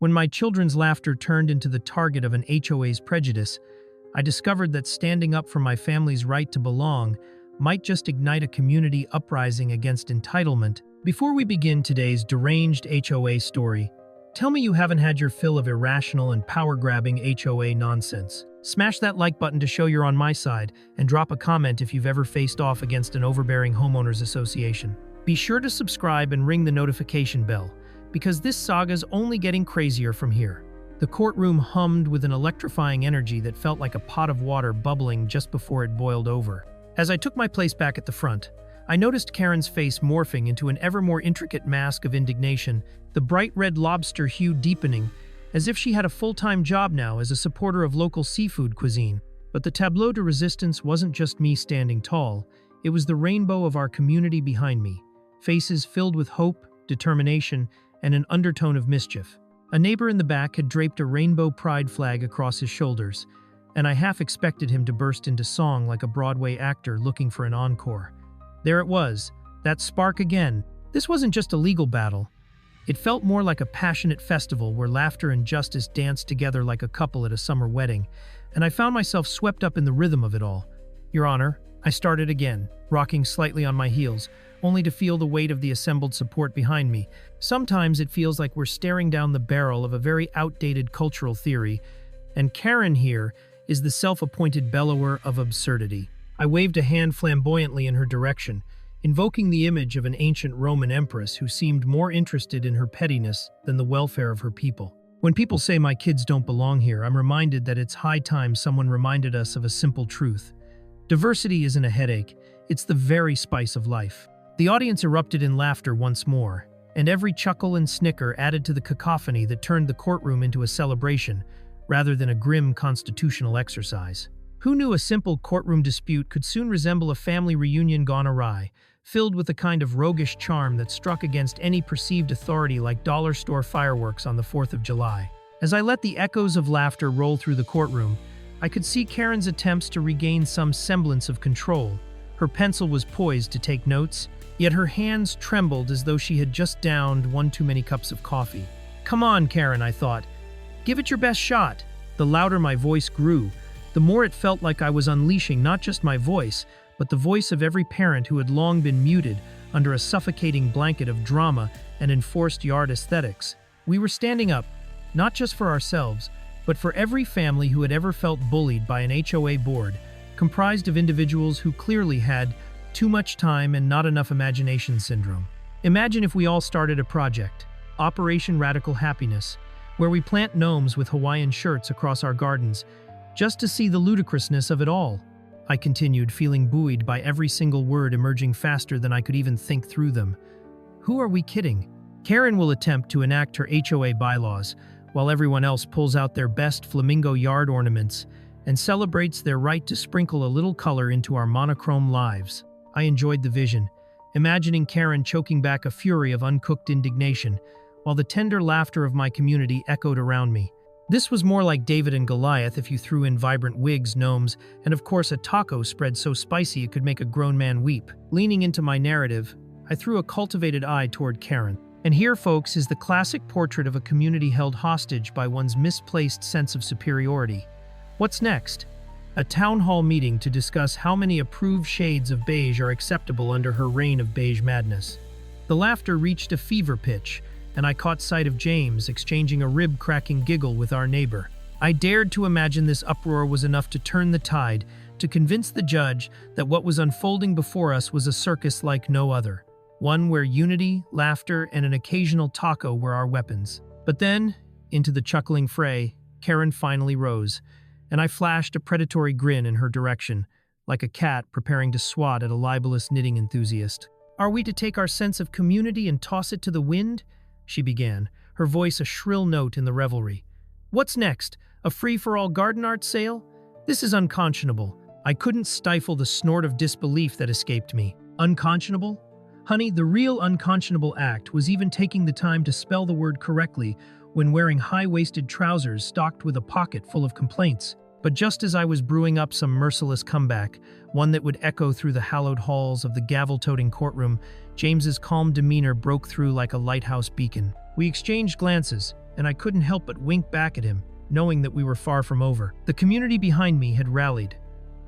When my children's laughter turned into the target of an HOA's prejudice, I discovered that standing up for my family's right to belong might just ignite a community uprising against entitlement. Before we begin today's deranged HOA story, tell me you haven't had your fill of irrational and power-grabbing HOA nonsense. Smash that like button to show you're on my side, and drop a comment if you've ever faced off against an overbearing homeowners association. Be sure to subscribe and ring the notification bell, because this saga's only getting crazier from here. The courtroom hummed with an electrifying energy that felt like a pot of water bubbling just before it boiled over. As I took my place back at the front, I noticed Karen's face morphing into an ever more intricate mask of indignation, the bright red lobster hue deepening, as if she had a full-time job now as a supporter of local seafood cuisine. But the tableau de resistance wasn't just me standing tall, it was the rainbow of our community behind me, faces filled with hope, determination, and an undertone of mischief. A neighbor in the back had draped a rainbow pride flag across his shoulders, and I half expected him to burst into song like a Broadway actor looking for an encore. There it was, that spark again. This wasn't just a legal battle. It felt more like a passionate festival where laughter and justice danced together like a couple at a summer wedding, and I found myself swept up in the rhythm of it all. Your Honor, I started again, rocking slightly on my heels, only to feel the weight of the assembled support behind me. Sometimes it feels like we're staring down the barrel of a very outdated cultural theory, and Karen here is the self-appointed bellower of absurdity. I waved a hand flamboyantly in her direction, invoking the image of an ancient Roman empress who seemed more interested in her pettiness than the welfare of her people. When people say my kids don't belong here, I'm reminded that it's high time someone reminded us of a simple truth. Diversity isn't a headache, it's the very spice of life. The audience erupted in laughter once more, and every chuckle and snicker added to the cacophony that turned the courtroom into a celebration, rather than a grim constitutional exercise. Who knew a simple courtroom dispute could soon resemble a family reunion gone awry, filled with the kind of roguish charm that struck against any perceived authority like dollar store fireworks on the 4th of July. As I let the echoes of laughter roll through the courtroom, I could see Karen's attempts to regain some semblance of control. Her pencil was poised to take notes, yet her hands trembled as though she had just downed one too many cups of coffee. Come on, Karen, I thought. Give it your best shot. The louder my voice grew, the more it felt like I was unleashing not just my voice, but the voice of every parent who had long been muted under a suffocating blanket of drama and enforced yard aesthetics. We were standing up, not just for ourselves, but for every family who had ever felt bullied by an HOA board, comprised of individuals who clearly had too much time and not enough imagination syndrome. Imagine if we all started a project, Operation Radical Happiness, where we plant gnomes with Hawaiian shirts across our gardens, just to see the ludicrousness of it all. I continued, feeling buoyed by every single word emerging faster than I could even think through them. Who are we kidding? Karen will attempt to enact her HOA bylaws, while everyone else pulls out their best flamingo yard ornaments and celebrates their right to sprinkle a little color into our monochrome lives. I enjoyed the vision, imagining Karen choking back a fury of uncooked indignation, while the tender laughter of my community echoed around me. This was more like David and Goliath if you threw in vibrant wigs, gnomes, and of course a taco spread so spicy it could make a grown man weep. Leaning into my narrative, I threw a cultivated eye toward Karen. And here, folks, is the classic portrait of a community held hostage by one's misplaced sense of superiority. What's next? A town hall meeting to discuss how many approved shades of beige are acceptable under her reign of beige madness. The laughter reached a fever pitch, and I caught sight of James exchanging a rib-cracking giggle with our neighbor. I dared to imagine this uproar was enough to turn the tide, to convince the judge that what was unfolding before us was a circus like no other, one where unity, laughter, and an occasional taco were our weapons. But then, into the chuckling fray, Karen finally rose, and I flashed a predatory grin in her direction, like a cat preparing to swat at a libelous knitting enthusiast. "Are we to take our sense of community and toss it to the wind?" she began, her voice a shrill note in the revelry. "What's next? A free-for-all garden art sale? This is unconscionable." I couldn't stifle the snort of disbelief that escaped me. Unconscionable? Honey, the real unconscionable act was even taking the time to spell the word correctly when wearing high-waisted trousers stocked with a pocket full of complaints. But just as I was brewing up some merciless comeback, one that would echo through the hallowed halls of the gavel-toting courtroom, James's calm demeanor broke through like a lighthouse beacon. We exchanged glances, and I couldn't help but wink back at him, knowing that we were far from over. The community behind me had rallied,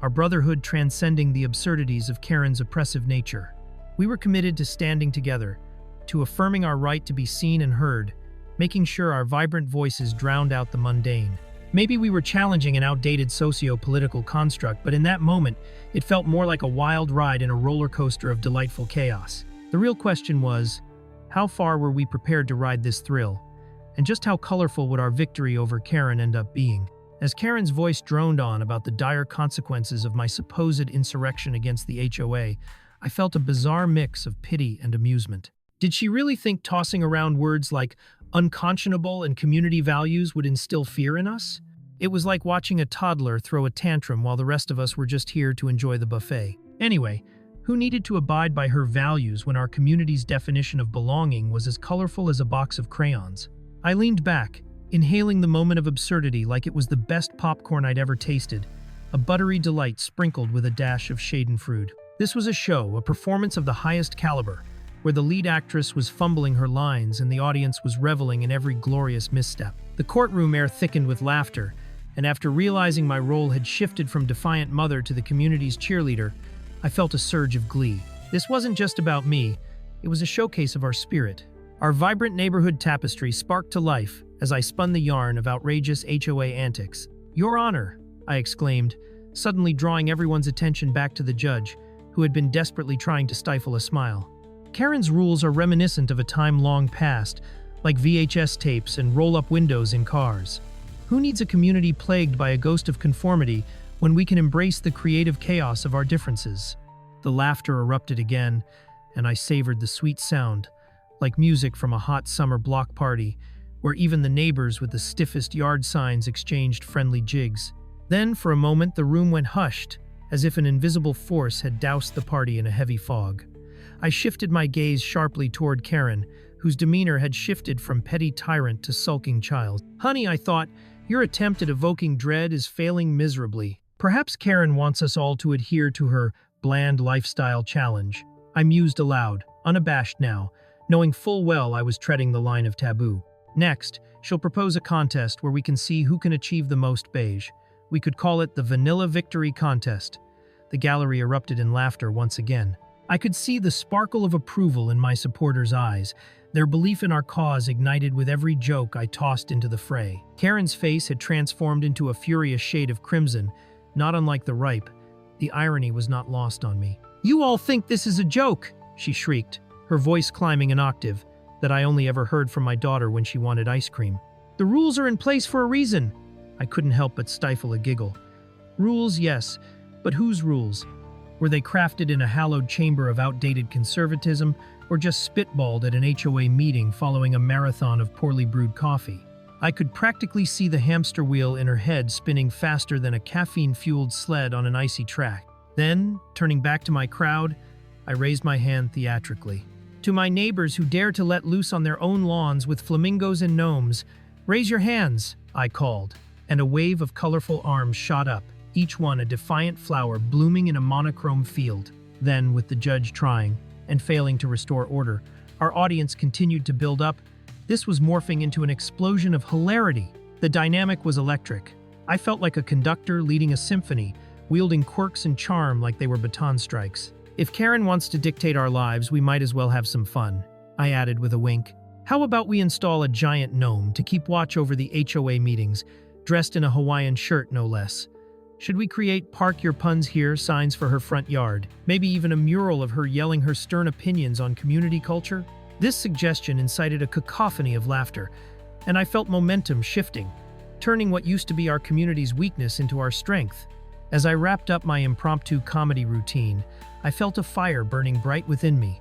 our brotherhood transcending the absurdities of Karen's oppressive nature. We were committed to standing together, to affirming our right to be seen and heard, making sure our vibrant voices drowned out the mundane. Maybe we were challenging an outdated socio-political construct, but in that moment, it felt more like a wild ride in a roller coaster of delightful chaos. The real question was, how far were we prepared to ride this thrill? And just how colorful would our victory over Karen end up being? As Karen's voice droned on about the dire consequences of my supposed insurrection against the HOA, I felt a bizarre mix of pity and amusement. Did she really think tossing around words like unconscionable and community values would instill fear in us? It was like watching a toddler throw a tantrum while the rest of us were just here to enjoy the buffet. Anyway, who needed to abide by her values when our community's definition of belonging was as colorful as a box of crayons? I leaned back, inhaling the moment of absurdity like it was the best popcorn I'd ever tasted, a buttery delight sprinkled with a dash of schadenfreude. This was a show, a performance of the highest caliber, where the lead actress was fumbling her lines and the audience was reveling in every glorious misstep. The courtroom air thickened with laughter, and after realizing my role had shifted from defiant mother to the community's cheerleader, I felt a surge of glee. This wasn't just about me, it was a showcase of our spirit. Our vibrant neighborhood tapestry sparked to life as I spun the yarn of outrageous HOA antics. "Your Honor," I exclaimed, suddenly drawing everyone's attention back to the judge, who had been desperately trying to stifle a smile. Karen's rules are reminiscent of a time long past, like VHS tapes and roll-up windows in cars. Who needs a community plagued by a ghost of conformity when we can embrace the creative chaos of our differences? The laughter erupted again, and I savored the sweet sound, like music from a hot summer block party, where even the neighbors with the stiffest yard signs exchanged friendly jigs. Then, for a moment, the room went hushed, as if an invisible force had doused the party in a heavy fog. I shifted my gaze sharply toward Karen, whose demeanor had shifted from petty tyrant to sulking child. "Honey," I thought, "your attempt at evoking dread is failing miserably. Perhaps Karen wants us all to adhere to her bland lifestyle challenge." I mused aloud, unabashed now, knowing full well I was treading the line of taboo. Next, she'll propose a contest where we can see who can achieve the most beige. We could call it the Vanilla Victory Contest. The gallery erupted in laughter once again. I could see the sparkle of approval in my supporters' eyes, their belief in our cause ignited with every joke I tossed into the fray. Karen's face had transformed into a furious shade of crimson, not unlike the ripe. The irony was not lost on me. "You all think this is a joke," she shrieked, her voice climbing an octave that I only ever heard from my daughter when she wanted ice cream. "The rules are in place for a reason." I couldn't help but stifle a giggle. Rules, yes, but whose rules? Were they crafted in a hallowed chamber of outdated conservatism, or just spitballed at an HOA meeting following a marathon of poorly brewed coffee? I could practically see the hamster wheel in her head spinning faster than a caffeine-fueled sled on an icy track. Then, turning back to my crowd, I raised my hand theatrically. "To my neighbors who dare to let loose on their own lawns with flamingos and gnomes, raise your hands," I called, and a wave of colorful arms shot up, each one a defiant flower blooming in a monochrome field. Then, with the judge trying and failing to restore order, our audience continued to build up. This was morphing into an explosion of hilarity. The dynamic was electric. I felt like a conductor leading a symphony, wielding quirks and charm like they were baton strikes. "If Karen wants to dictate our lives, we might as well have some fun," I added with a wink. "How about we install a giant gnome to keep watch over the HOA meetings, dressed in a Hawaiian shirt no less? Should we create 'Park Your Puns Here' signs for her front yard? Maybe even a mural of her yelling her stern opinions on community culture?" This suggestion incited a cacophony of laughter, and I felt momentum shifting, turning what used to be our community's weakness into our strength. As I wrapped up my impromptu comedy routine, I felt a fire burning bright within me.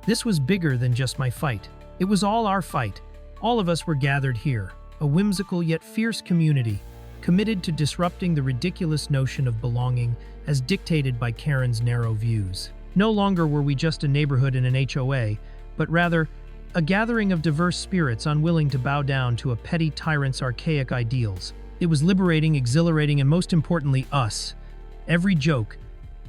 This was bigger than just my fight. It was all our fight. All of us were gathered here, a whimsical yet fierce community, committed to disrupting the ridiculous notion of belonging as dictated by Karen's narrow views. No longer were we just a neighborhood in an HOA, but rather a gathering of diverse spirits unwilling to bow down to a petty tyrant's archaic ideals. It was liberating, exhilarating, and most importantly, us. Every joke,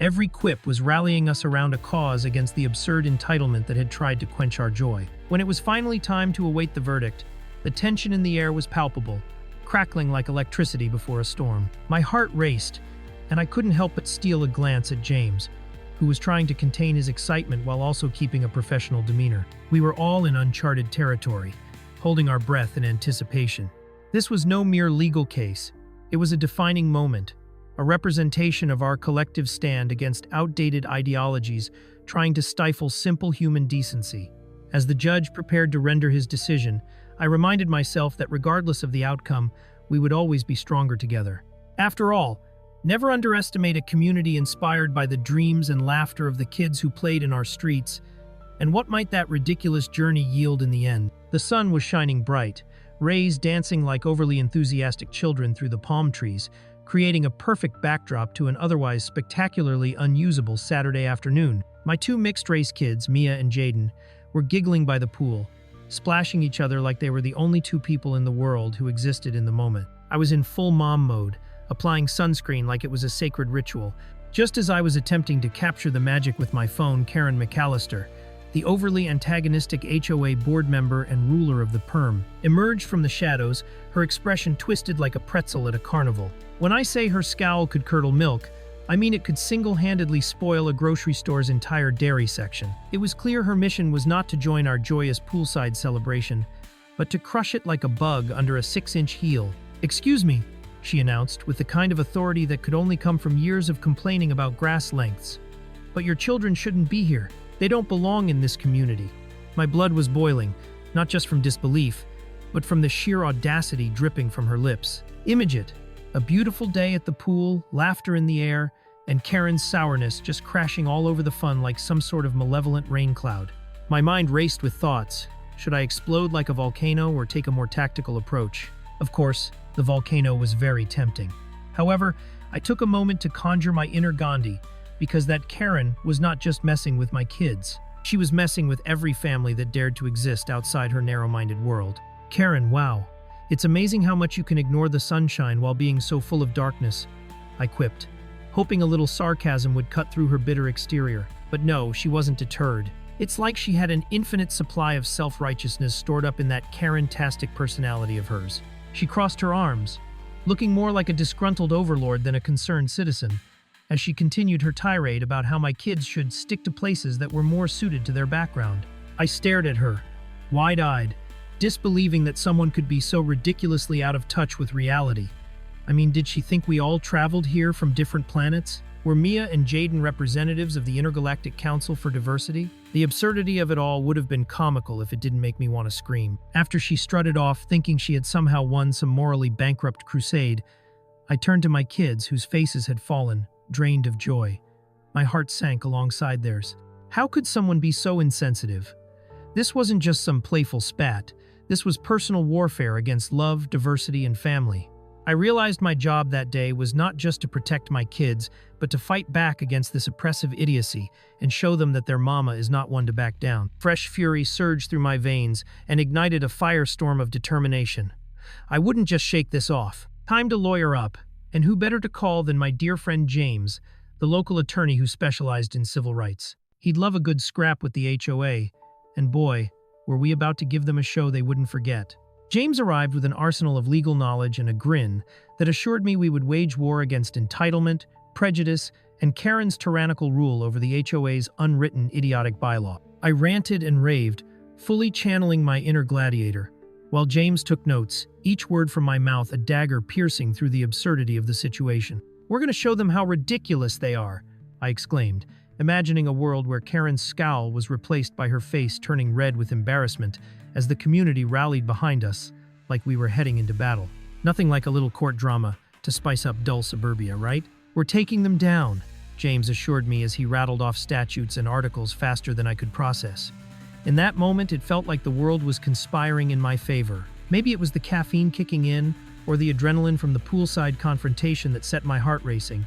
every quip was rallying us around a cause against the absurd entitlement that had tried to quench our joy. When it was finally time to await the verdict, The tension in the air was palpable, crackling like electricity before a storm. My heart raced, and I couldn't help but steal a glance at James, who was trying to contain his excitement while also keeping a professional demeanor. We were all in uncharted territory, holding our breath in anticipation. This was no mere legal case. It was a defining moment, a representation of our collective stand against outdated ideologies trying to stifle simple human decency. As the judge prepared to render his decision, I reminded myself that regardless of the outcome, we would always be stronger together. After all, never underestimate a community inspired by the dreams and laughter of the kids who played in our streets, and what might that ridiculous journey yield in the end? The sun was shining bright, rays dancing like overly enthusiastic children through the palm trees, creating a perfect backdrop to an otherwise spectacularly unusable Saturday afternoon. My two mixed-race kids, Mia and Jayden, were giggling by the pool, splashing each other like they were the only two people in the world who existed in the moment. I was in full mom mode, applying sunscreen like it was a sacred ritual. Just as I was attempting to capture the magic with my phone, Karen McAllister, the overly antagonistic HOA board member and ruler of the perm, emerged from the shadows, her expression twisted like a pretzel at a carnival. When I say her scowl could curdle milk, I mean it could single-handedly spoil a grocery store's entire dairy section. It was clear her mission was not to join our joyous poolside celebration, but to crush it like a bug under a 6-inch heel. "Excuse me," she announced, with the kind of authority that could only come from years of complaining about grass lengths. "But your children shouldn't be here. They don't belong in this community." My blood was boiling, not just from disbelief, but from the sheer audacity dripping from her lips. Image it. A beautiful day at the pool, laughter in the air, and Karen's sourness just crashing all over the fun like some sort of malevolent rain cloud. My mind raced with thoughts. Should I explode like a volcano or take a more tactical approach? Of course, the volcano was very tempting. However, I took a moment to conjure my inner Gandhi, because that Karen was not just messing with my kids. She was messing with every family that dared to exist outside her narrow-minded world. "Karen, wow. It's amazing how much you can ignore the sunshine while being so full of darkness," I quipped, hoping a little sarcasm would cut through her bitter exterior. But no, she wasn't deterred. It's like she had an infinite supply of self-righteousness stored up in that Karen-tastic personality of hers. She crossed her arms, looking more like a disgruntled overlord than a concerned citizen, as she continued her tirade about how my kids should stick to places that were more suited to their background. I stared at her, wide-eyed, disbelieving that someone could be so ridiculously out of touch with reality. I mean, did she think we all traveled here from different planets? Were Mia and Jayden representatives of the Intergalactic Council for Diversity? The absurdity of it all would have been comical if it didn't make me want to scream. After she strutted off, thinking she had somehow won some morally bankrupt crusade, I turned to my kids, whose faces had fallen, drained of joy. My heart sank alongside theirs. How could someone be so insensitive? This wasn't just some playful spat. This was personal warfare against love, diversity, and family. I realized my job that day was not just to protect my kids, but to fight back against this oppressive idiocy and show them that their mama is not one to back down. Fresh fury surged through my veins and ignited a firestorm of determination. I wouldn't just shake this off. Time to lawyer up, and who better to call than my dear friend James, the local attorney who specialized in civil rights. He'd love a good scrap with the HOA, and boy, were we about to give them a show they wouldn't forget. James arrived with an arsenal of legal knowledge and a grin that assured me we would wage war against entitlement, prejudice, and Karen's tyrannical rule over the HOA's unwritten idiotic bylaw. I ranted and raved, fully channeling my inner gladiator, while James took notes, each word from my mouth a dagger piercing through the absurdity of the situation. "We're going to show them how ridiculous they are," I exclaimed, imagining a world where Karen's scowl was replaced by her face turning red with embarrassment as the community rallied behind us like we were heading into battle. Nothing like a little court drama to spice up dull suburbia, right? "We're taking them down," James assured me as he rattled off statutes and articles faster than I could process. In that moment, it felt like the world was conspiring in my favor. Maybe it was the caffeine kicking in, or the adrenaline from the poolside confrontation that set my heart racing,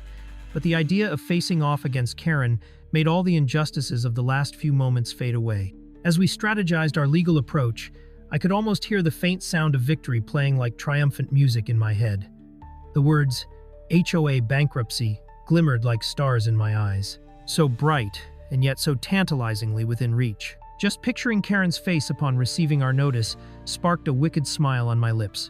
but the idea of facing off against Karen made all the injustices of the last few moments fade away. As we strategized our legal approach, I could almost hear the faint sound of victory playing like triumphant music in my head. The words, HOA Bankruptcy, glimmered like stars in my eyes, so bright and yet so tantalizingly within reach. Just picturing Karen's face upon receiving our notice sparked a wicked smile on my lips.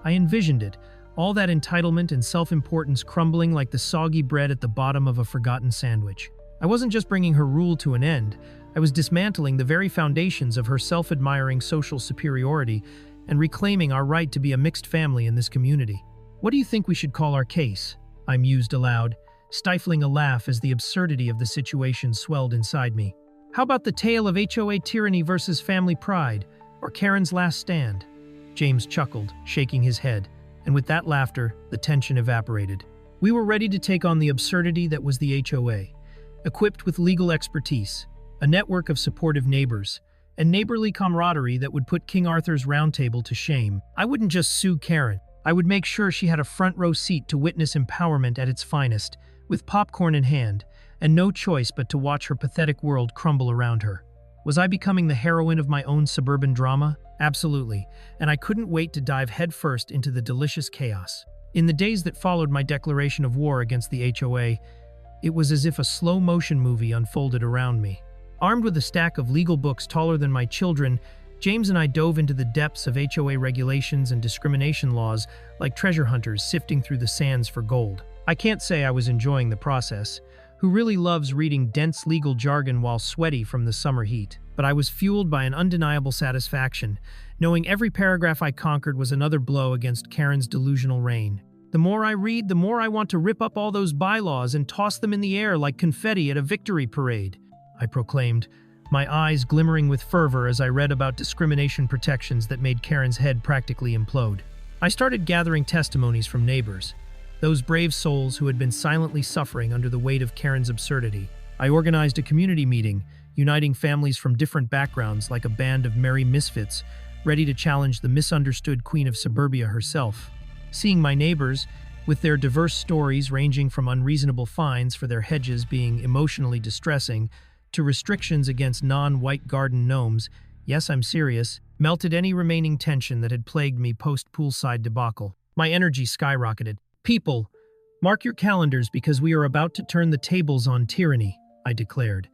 I envisioned it, all that entitlement and self-importance crumbling like the soggy bread at the bottom of a forgotten sandwich. I wasn't just bringing her rule to an end, I was dismantling the very foundations of her self-admiring social superiority and reclaiming our right to be a mixed family in this community. What do you think we should call our case? I mused aloud, stifling a laugh as the absurdity of the situation swelled inside me. How about the tale of HOA tyranny versus family pride, or Karen's last stand? James chuckled, shaking his head, and with that laughter, the tension evaporated. We were ready to take on the absurdity that was the HOA, equipped with legal expertise, a network of supportive neighbors, and neighborly camaraderie that would put King Arthur's Round Table to shame. I wouldn't just sue Karen. I would make sure she had a front row seat to witness empowerment at its finest, with popcorn in hand, and no choice but to watch her pathetic world crumble around her. Was I becoming the heroine of my own suburban drama? Absolutely, and I couldn't wait to dive headfirst into the delicious chaos. In the days that followed my declaration of war against the HOA, it was as if a slow-motion movie unfolded around me. Armed with a stack of legal books taller than my children, James and I dove into the depths of HOA regulations and discrimination laws like treasure hunters sifting through the sands for gold. I can't say I was enjoying the process. Who really loves reading dense legal jargon while sweaty from the summer heat? But I was fueled by an undeniable satisfaction, knowing every paragraph I conquered was another blow against Karen's delusional reign. The more I read, the more I want to rip up all those bylaws and toss them in the air like confetti at a victory parade, I proclaimed, my eyes glimmering with fervor as I read about discrimination protections that made Karen's head practically implode. I started gathering testimonies from neighbors, those brave souls who had been silently suffering under the weight of Karen's absurdity. I organized a community meeting, uniting families from different backgrounds like a band of merry misfits, ready to challenge the misunderstood queen of suburbia herself. Seeing my neighbors, with their diverse stories ranging from unreasonable fines for their hedges being emotionally distressing to restrictions against non-white garden gnomes, yes, I'm serious, melted any remaining tension that had plagued me post-poolside debacle. My energy skyrocketed. People, mark your calendars because we are about to turn the tables on tyranny, I declared,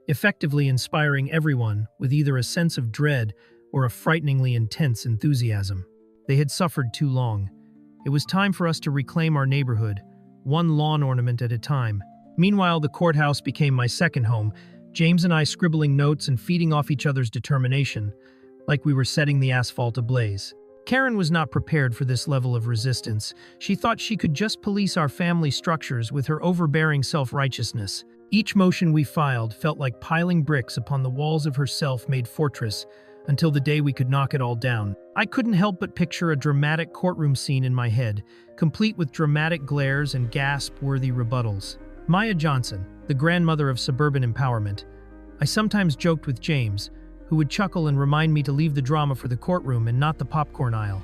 effectively inspiring everyone with either a sense of dread or a frighteningly intense enthusiasm. They had suffered too long. It was time for us to reclaim our neighborhood, one lawn ornament at a time. Meanwhile, the courthouse became my second home, James and I scribbling notes and feeding off each other's determination, like we were setting the asphalt ablaze. Karen was not prepared for this level of resistance. She thought she could just police our family structures with her overbearing self-righteousness. Each motion we filed felt like piling bricks upon the walls of her self-made fortress until the day we could knock it all down. I couldn't help but picture a dramatic courtroom scene in my head, complete with dramatic glares and gasp-worthy rebuttals. Maya Johnson, the grandmother of suburban empowerment. I sometimes joked with James, who would chuckle and remind me to leave the drama for the courtroom and not the popcorn aisle.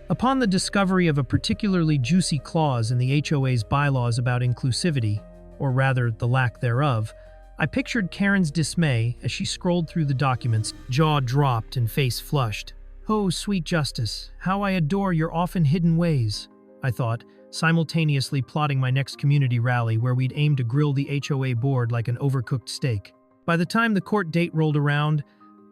Upon the discovery of a particularly juicy clause in the HOA's bylaws about inclusivity, or rather the lack thereof, I pictured Karen's dismay as she scrolled through the documents, jaw dropped and face flushed. "Oh, sweet justice, how I adore your often hidden ways," I thought, simultaneously plotting my next community rally where we'd aim to grill the HOA board like an overcooked steak. By the time the court date rolled around,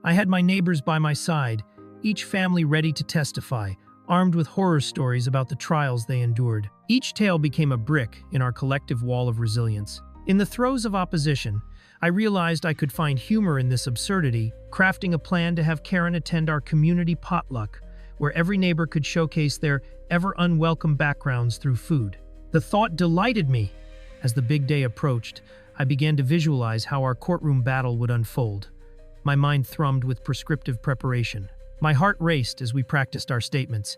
I had my neighbors by my side, each family ready to testify, armed with horror stories about the trials they endured. Each tale became a brick in our collective wall of resilience. In the throes of opposition, I realized I could find humor in this absurdity, crafting a plan to have Karen attend our community potluck, where every neighbor could showcase their ever-unwelcome backgrounds through food. The thought delighted me. As the big day approached, I began to visualize how our courtroom battle would unfold. My mind thrummed with prescriptive preparation. My heart raced as we practiced our statements,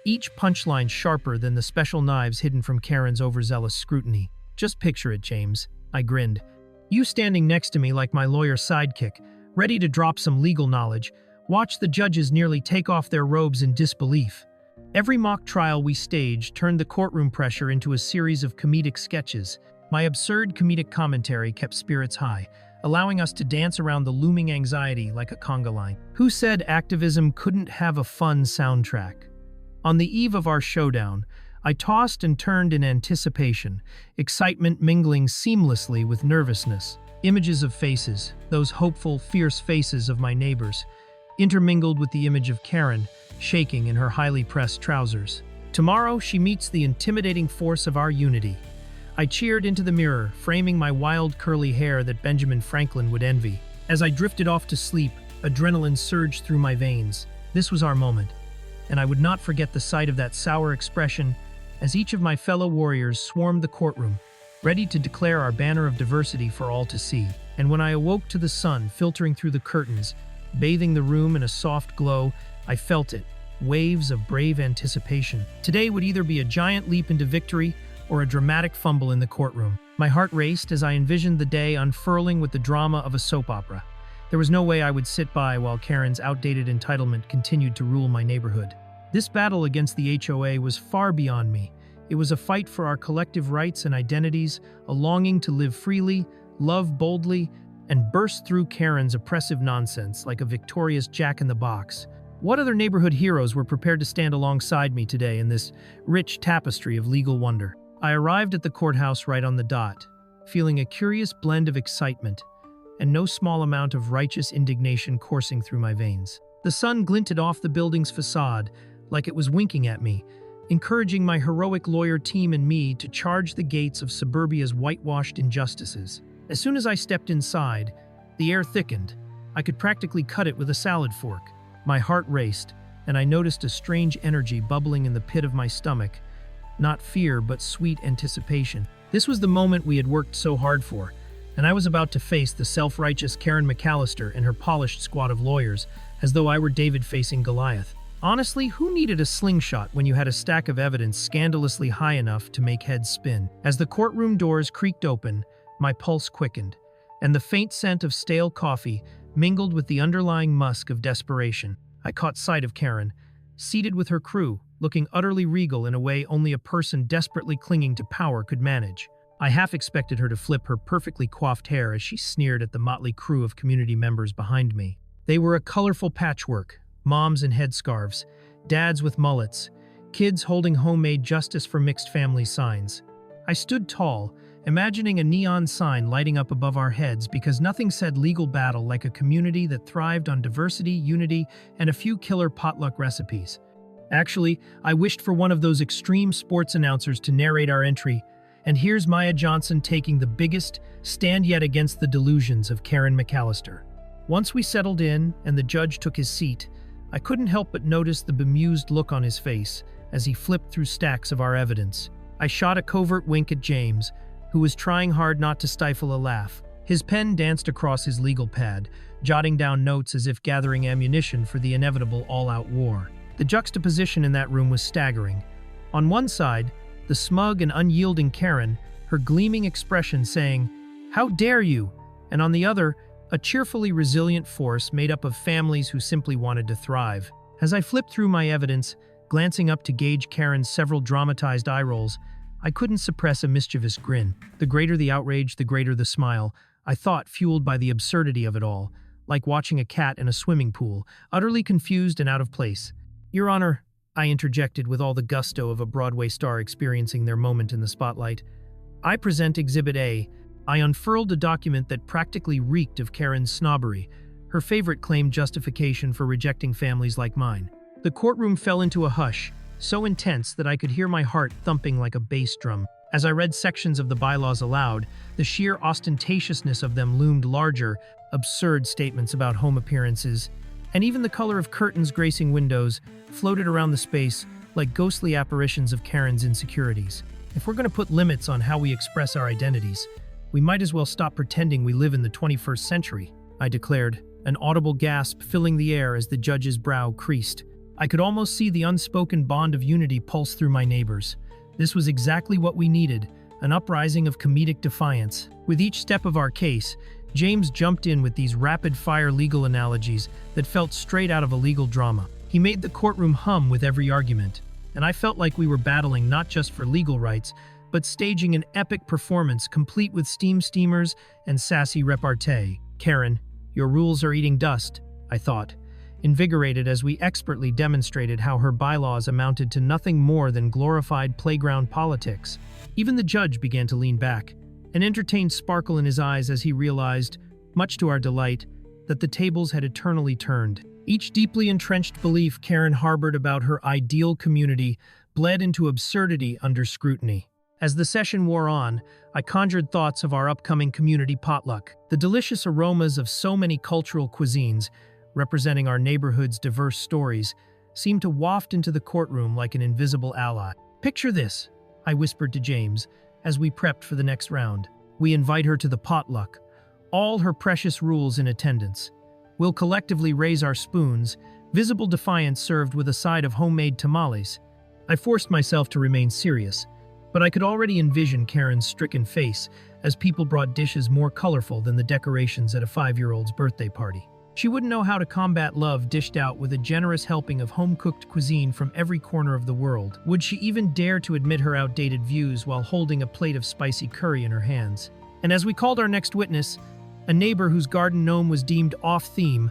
each punchline sharper than the special knives hidden from Karen's overzealous scrutiny. "Just picture it, James," I grinned. "You standing next to me like my lawyer sidekick, ready to drop some legal knowledge. Watch the judges nearly take off their robes in disbelief." Every mock trial we staged turned the courtroom pressure into a series of comedic sketches. My absurd comedic commentary kept spirits high, allowing us to dance around the looming anxiety like a conga line. Who said activism couldn't have a fun soundtrack? On the eve of our showdown, I tossed and turned in anticipation, excitement mingling seamlessly with nervousness. Images of faces, those hopeful, fierce faces of my neighbors, intermingled with the image of Karen, shaking in her highly pressed trousers. Tomorrow, she meets the intimidating force of our unity. I cheered into the mirror, framing my wild curly hair that Benjamin Franklin would envy. As I drifted off to sleep, adrenaline surged through my veins. This was our moment, and I would not forget the sight of that sour expression as each of my fellow warriors swarmed the courtroom, ready to declare our banner of diversity for all to see. And when I awoke to the sun filtering through the curtains, bathing the room in a soft glow, I felt it, waves of brave anticipation. Today would either be a giant leap into victory or a dramatic fumble in the courtroom. My heart raced as I envisioned the day unfurling with the drama of a soap opera. There was no way I would sit by while Karen's outdated entitlement continued to rule my neighborhood. This battle against the HOA was far beyond me. It was a fight for our collective rights and identities, a longing to live freely, love boldly, and burst through Karen's oppressive nonsense like a victorious jack-in-the-box. What other neighborhood heroes were prepared to stand alongside me today in this rich tapestry of legal wonder? I arrived at the courthouse right on the dot, feeling a curious blend of excitement and no small amount of righteous indignation coursing through my veins. The sun glinted off the building's facade like it was winking at me, encouraging my heroic lawyer team and me to charge the gates of suburbia's whitewashed injustices. As soon as I stepped inside, the air thickened. I could practically cut it with a salad fork. My heart raced, and I noticed a strange energy bubbling in the pit of my stomach. Not fear, but sweet anticipation. This was the moment we had worked so hard for, and I was about to face the self-righteous Karen McAllister and her polished squad of lawyers, as though I were David facing Goliath. Honestly, who needed a slingshot when you had a stack of evidence scandalously high enough to make heads spin? As the courtroom doors creaked open, my pulse quickened, and the faint scent of stale coffee mingled with the underlying musk of desperation. I caught sight of Karen, seated with her crew, looking utterly regal in a way only a person desperately clinging to power could manage. I half expected her to flip her perfectly coiffed hair as she sneered at the motley crew of community members behind me. They were a colorful patchwork, moms in headscarves, dads with mullets, kids holding homemade justice for mixed family signs. I stood tall, imagining a neon sign lighting up above our heads because nothing said legal battle like a community that thrived on diversity, unity, and a few killer potluck recipes. Actually, I wished for one of those extreme sports announcers to narrate our entry, and here's Maya Johnson taking the biggest stand yet against the delusions of Karen McAllister. Once we settled in and the judge took his seat, I couldn't help but notice the bemused look on his face as he flipped through stacks of our evidence. I shot a covert wink at James, who was trying hard not to stifle a laugh. His pen danced across his legal pad, jotting down notes as if gathering ammunition for the inevitable all-out war. The juxtaposition in that room was staggering. On one side, the smug and unyielding Karen, her gleaming expression saying, "How dare you?" And on the other, a cheerfully resilient force made up of families who simply wanted to thrive. As I flipped through my evidence, glancing up to gauge Karen's several dramatized eye rolls, I couldn't suppress a mischievous grin. The greater the outrage, the greater the smile, I thought, fueled by the absurdity of it all, like watching a cat in a swimming pool, utterly confused and out of place. "Your Honor," I interjected with all the gusto of a Broadway star experiencing their moment in the spotlight, "I present Exhibit A." I unfurled a document that practically reeked of Karen's snobbery, her favorite claimed justification for rejecting families like mine. The courtroom fell into a hush, so intense that I could hear my heart thumping like a bass drum. As I read sections of the bylaws aloud, the sheer ostentatiousness of them loomed larger, absurd statements about home appearances, and even the color of curtains gracing windows floated around the space like ghostly apparitions of Karen's insecurities. If we're going to put limits on how we express our identities, we might as well stop pretending we live in the 21st century, I declared, an audible gasp filling the air as the judge's brow creased. I could almost see the unspoken bond of unity pulse through my neighbors. This was exactly what we needed, an uprising of comedic defiance. With each step of our case, James jumped in with these rapid-fire legal analogies that felt straight out of a legal drama. He made the courtroom hum with every argument, and I felt like we were battling not just for legal rights, but staging an epic performance complete with steamers and sassy repartee. "Karen, your rules are eating dust," I thought, invigorated as we expertly demonstrated how her bylaws amounted to nothing more than glorified playground politics. Even the judge began to lean back, an entertained sparkle in his eyes as he realized, much to our delight, that the tables had eternally turned. Each deeply entrenched belief Karen harbored about her ideal community bled into absurdity under scrutiny. As the session wore on, I conjured thoughts of our upcoming community potluck. The delicious aromas of so many cultural cuisines, representing our neighborhood's diverse stories, seemed to waft into the courtroom like an invisible ally. "Picture this," I whispered to James as we prepped for the next round. "We invite her to the potluck, all her precious rules in attendance. We'll collectively raise our spoons, visible defiance served with a side of homemade tamales." I forced myself to remain serious, but I could already envision Karen's stricken face as people brought dishes more colorful than the decorations at a 5-year-old's birthday party. She wouldn't know how to combat love dished out with a generous helping of home-cooked cuisine from every corner of the world. Would she even dare to admit her outdated views while holding a plate of spicy curry in her hands? And as we called our next witness, a neighbor whose garden gnome was deemed off-theme,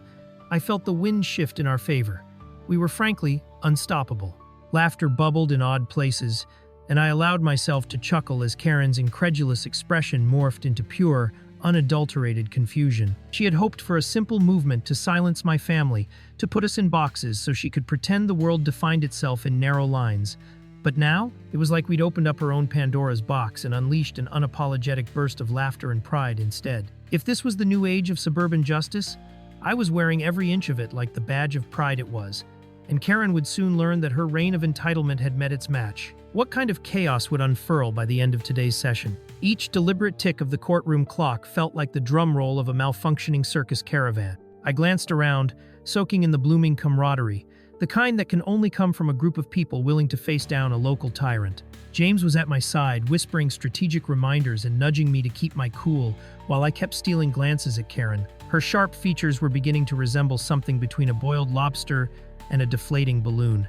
I felt the wind shift in our favor. We were frankly unstoppable. Laughter bubbled in odd places, and I allowed myself to chuckle as Karen's incredulous expression morphed into pure, unadulterated confusion. She had hoped for a simple movement to silence my family, to put us in boxes so she could pretend the world defined itself in narrow lines. But now, it was like we'd opened up her own Pandora's box and unleashed an unapologetic burst of laughter and pride instead. If this was the new age of suburban justice, I was wearing every inch of it like the badge of pride it was, and Karen would soon learn that her reign of entitlement had met its match. What kind of chaos would unfurl by the end of today's session? Each deliberate tick of the courtroom clock felt like the drum roll of a malfunctioning circus caravan. I glanced around, soaking in the blooming camaraderie, the kind that can only come from a group of people willing to face down a local tyrant. James was at my side, whispering strategic reminders and nudging me to keep my cool, while I kept stealing glances at Karen. Her sharp features were beginning to resemble something between a boiled lobster and a deflating balloon,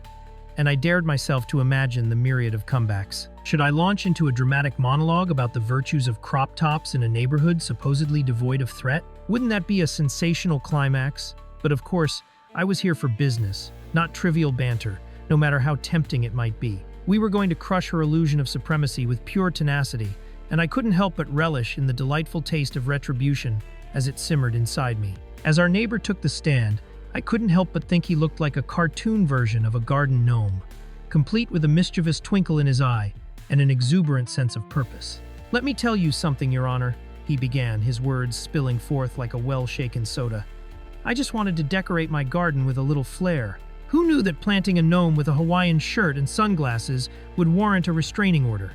and I dared myself to imagine the myriad of comebacks. Should I launch into a dramatic monologue about the virtues of crop tops in a neighborhood supposedly devoid of threat? Wouldn't that be a sensational climax? But of course, I was here for business, not trivial banter, no matter how tempting it might be. We were going to crush her illusion of supremacy with pure tenacity, and I couldn't help but relish in the delightful taste of retribution as it simmered inside me. As our neighbor took the stand, I couldn't help but think he looked like a cartoon version of a garden gnome, complete with a mischievous twinkle in his eye and an exuberant sense of purpose. "Let me tell you something, Your Honor," he began, his words spilling forth like a well-shaken soda. "I just wanted to decorate my garden with a little flair. Who knew that planting a gnome with a Hawaiian shirt and sunglasses would warrant a restraining order?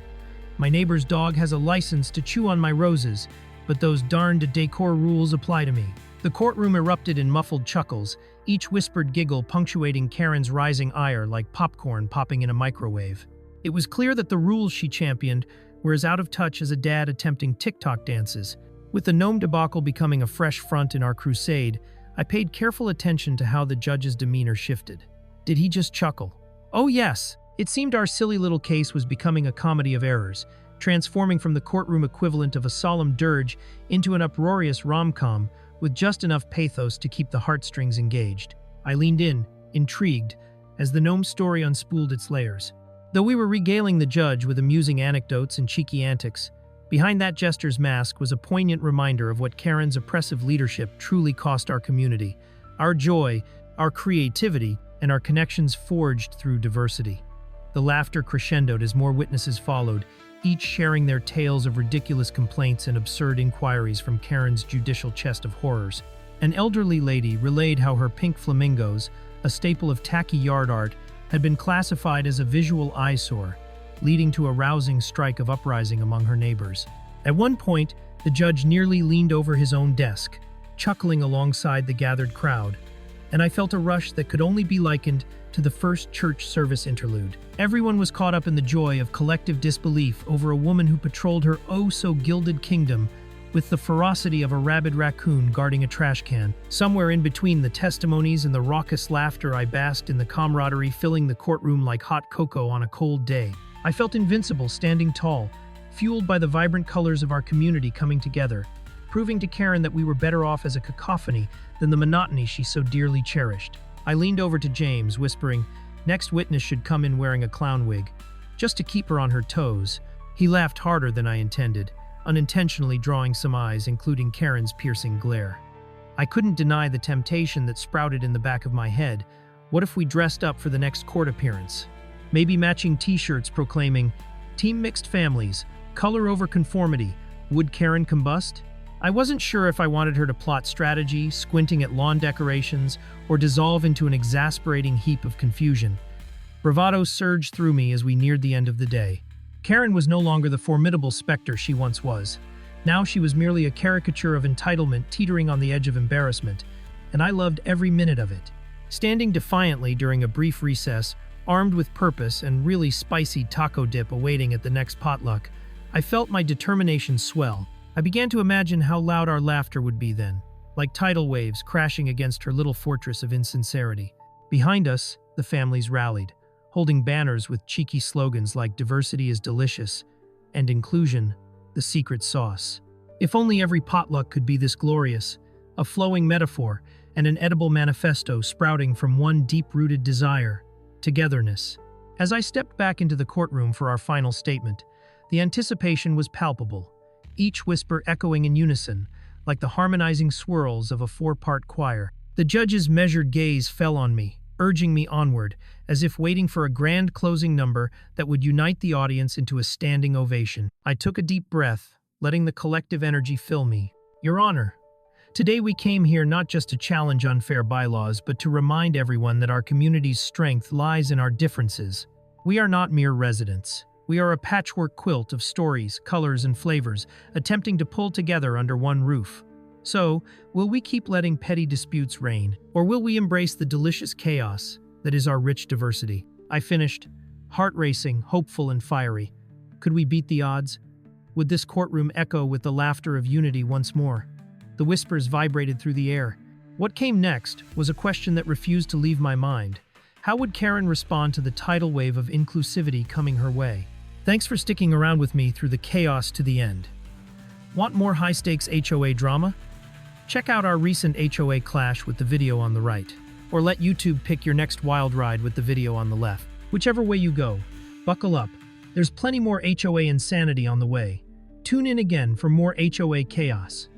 My neighbor's dog has a license to chew on my roses, but those darned decor rules apply to me." The courtroom erupted in muffled chuckles, each whispered giggle punctuating Karen's rising ire like popcorn popping in a microwave. It was clear that the rules she championed were as out of touch as a dad attempting TikTok dances. With the gnome debacle becoming a fresh front in our crusade, I paid careful attention to how the judge's demeanor shifted. Did he just chuckle? Oh yes! It seemed our silly little case was becoming a comedy of errors, transforming from the courtroom equivalent of a solemn dirge into an uproarious rom-com with just enough pathos to keep the heartstrings engaged. I leaned in, intrigued, as the gnome story unspooled its layers. Though we were regaling the judge with amusing anecdotes and cheeky antics, behind that jester's mask was a poignant reminder of what Karen's oppressive leadership truly cost our community: our joy, our creativity, and our connections forged through diversity. The laughter crescendoed as more witnesses followed, each sharing their tales of ridiculous complaints and absurd inquiries from Karen's judicial chest of horrors. An elderly lady relayed how her pink flamingos, a staple of tacky yard art, had been classified as a visual eyesore, leading to a rousing strike of uprising among her neighbors. At one point, the judge nearly leaned over his own desk, chuckling alongside the gathered crowd, and I felt a rush that could only be likened to the first church service interlude. Everyone was caught up in the joy of collective disbelief over a woman who patrolled her oh-so-gilded kingdom with the ferocity of a rabid raccoon guarding a trash can. Somewhere in between the testimonies and the raucous laughter, I basked in the camaraderie filling the courtroom like hot cocoa on a cold day. I felt invincible, standing tall, fueled by the vibrant colors of our community coming together, proving to Karen that we were better off as a cacophony than the monotony she so dearly cherished. I leaned over to James, whispering, "Next witness should come in wearing a clown wig, just to keep her on her toes." He laughed harder than I intended, unintentionally drawing some eyes, including Karen's piercing glare. I couldn't deny the temptation that sprouted in the back of my head. What if we dressed up for the next court appearance? Maybe matching t-shirts proclaiming, "Team Mixed Families, color over conformity, would Karen combust?" I wasn't sure if I wanted her to plot strategy, squinting at lawn decorations, or dissolve into an exasperating heap of confusion. Bravado surged through me as we neared the end of the day. Karen was no longer the formidable specter she once was. Now she was merely a caricature of entitlement teetering on the edge of embarrassment, and I loved every minute of it. Standing defiantly during a brief recess, armed with purpose and really spicy taco dip awaiting at the next potluck, I felt my determination swell. I began to imagine how loud our laughter would be then, like tidal waves crashing against her little fortress of insincerity. Behind us, the families rallied, holding banners with cheeky slogans like "Diversity is delicious" and "Inclusion, the secret sauce." If only every potluck could be this glorious, a flowing metaphor and an edible manifesto sprouting from one deep-rooted desire: togetherness. As I stepped back into the courtroom for our final statement, the anticipation was palpable, each whisper echoing in unison, like the harmonizing swirls of a four-part choir. The judge's measured gaze fell on me, urging me onward, as if waiting for a grand closing number that would unite the audience into a standing ovation. I took a deep breath, letting the collective energy fill me. "Your Honor, today we came here not just to challenge unfair bylaws, but to remind everyone that our community's strength lies in our differences. We are not mere residents. We are a patchwork quilt of stories, colors, and flavors, attempting to pull together under one roof. So, will we keep letting petty disputes reign, or will we embrace the delicious chaos that is our rich diversity?" I finished, heart racing, hopeful, and fiery. Could we beat the odds? Would this courtroom echo with the laughter of unity once more? The whispers vibrated through the air. What came next was a question that refused to leave my mind. How would Karen respond to the tidal wave of inclusivity coming her way? Thanks for sticking around with me through the chaos to the end. Want more high-stakes HOA drama? Check out our recent HOA clash with the video on the right, or let YouTube pick your next wild ride with the video on the left. Whichever way you go, buckle up. There's plenty more HOA insanity on the way. Tune in again for more HOA chaos.